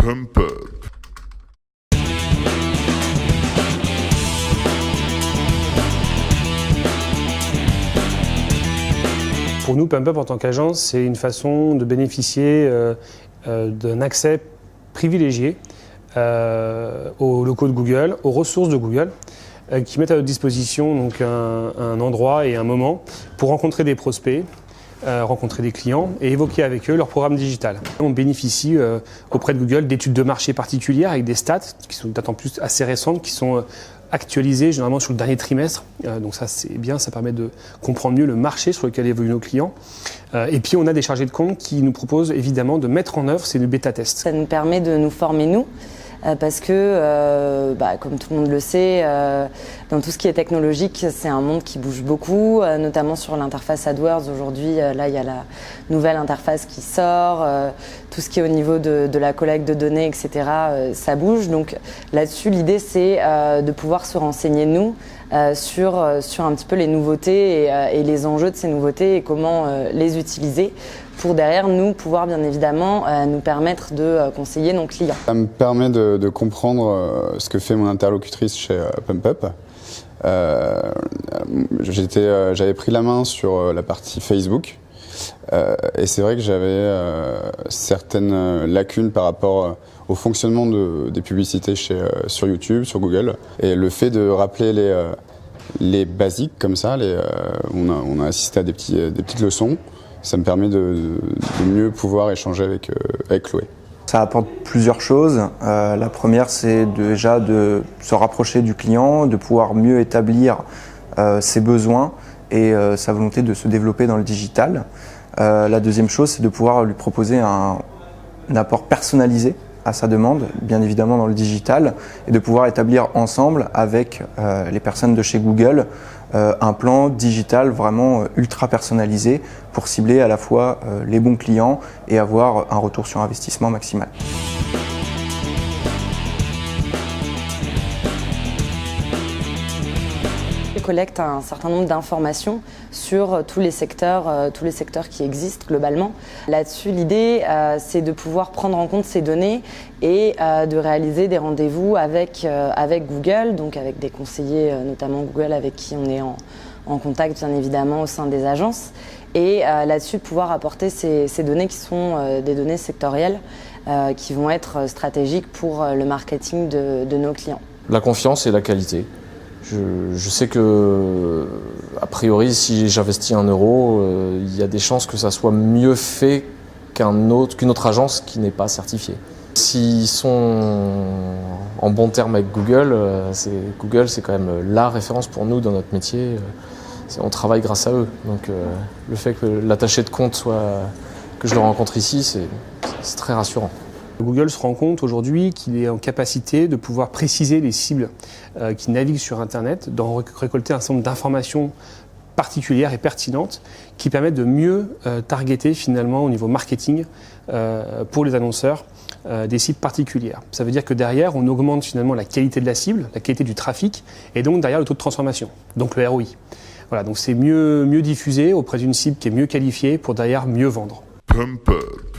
Pump Up. Pour nous, Pump Up en tant qu'agence, c'est une façon de bénéficier d'un accès privilégié aux locaux de Google, aux ressources de Google, qui mettent à notre disposition donc un endroit et un moment pour rencontrer des prospects, rencontrer des clients et évoquer avec eux leur programme digital. On bénéficie auprès de Google d'études de marché particulières avec des stats qui sont d'autant plus assez récentes, qui sont actualisées généralement sur le dernier trimestre. Donc ça c'est bien, ça permet de comprendre mieux le marché sur lequel évoluent nos clients. Et puis on a des chargés de compte qui nous proposent évidemment de mettre en œuvre ces bêta-tests. Ça nous permet de nous former nous. Parce que, comme tout le monde le sait, dans tout ce qui est technologique, c'est un monde qui bouge beaucoup, notamment sur l'interface AdWords. Aujourd'hui, là, il y a la nouvelle interface qui sort, tout ce qui est au niveau de la collecte de données, etc., ça bouge. Donc là-dessus, l'idée, c'est de pouvoir se renseigner, nous, sur un petit peu les nouveautés et les enjeux de ces nouveautés et comment les utiliser pour derrière nous pouvoir bien évidemment nous permettre de conseiller nos clients. Ça me permet de comprendre ce que fait mon interlocutrice chez Pump Up. J'avais pris la main sur la partie Facebook et c'est vrai que j'avais certaines lacunes par rapport au fonctionnement des publicités sur YouTube, sur Google. Et le fait de rappeler les basiques comme ça, on a assisté à des petites leçons. Ça me permet de mieux pouvoir échanger avec Chloé. Ça apporte plusieurs choses. La première, c'est déjà de se rapprocher du client, de pouvoir mieux établir ses besoins et sa volonté de se développer dans le digital. La deuxième chose, c'est de pouvoir lui proposer un apport personnalisé à sa demande, bien évidemment dans le digital, et de pouvoir établir ensemble avec les personnes de chez Google un plan digital vraiment ultra personnalisé pour cibler à la fois les bons clients et avoir un retour sur investissement maximal. On collecte un certain nombre d'informations sur tous les secteurs qui existent globalement. Là-dessus, l'idée, c'est de pouvoir prendre en compte ces données et de réaliser des rendez-vous avec Google, donc avec des conseillers, notamment Google, avec qui on est en contact bien évidemment au sein des agences. Et là-dessus, de pouvoir apporter ces données qui sont des données sectorielles qui vont être stratégiques pour le marketing de nos clients. La confiance et la qualité. Je sais que, a priori, si j'investis 1 euro, il y a des chances que ça soit mieux fait qu'une autre agence qui n'est pas certifiée. S'ils sont en bon terme avec Google, Google c'est quand même la référence pour nous dans notre métier. On travaille grâce à eux. Donc le fait que l'attaché de compte que je le rencontre ici, c'est très rassurant. Google se rend compte aujourd'hui qu'il est en capacité de pouvoir préciser les cibles qui naviguent sur Internet, d'en récolter un certain nombre d'informations particulières et pertinentes qui permettent de mieux targeter finalement au niveau marketing pour les annonceurs des cibles particulières. Ça veut dire que derrière, on augmente finalement la qualité de la cible, la qualité du trafic et donc derrière le taux de transformation, donc le ROI. Voilà, donc c'est mieux diffusé auprès d'une cible qui est mieux qualifiée pour derrière mieux vendre. Pump Up.